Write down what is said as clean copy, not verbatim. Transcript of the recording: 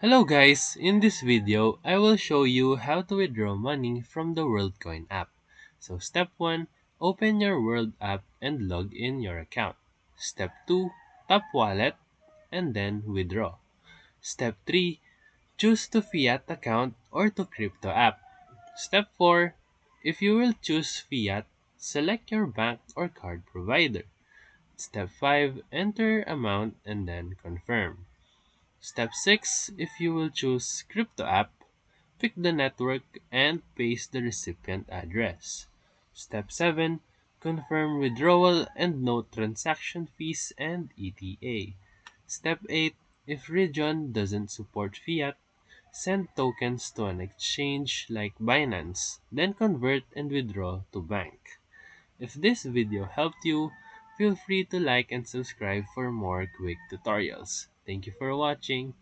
Hello guys, in this video, I will show you how to withdraw money from the Worldcoin app. So step 1, open your World app and log in your account. Step 2, tap wallet and then withdraw. Step 3, choose to fiat account or to crypto app. Step 4, if you will choose fiat, select your bank or card provider. Step 5, enter amount and then confirm. Step 6, if you will choose crypto app, pick the network and paste the recipient address. Step 7, confirm withdrawal and note transaction fees and ETA. Step 8, if region doesn't support fiat, send tokens to an exchange like Binance, then convert and withdraw to bank. If this video helped you, feel free to like and subscribe for more quick tutorials. Thank you for watching.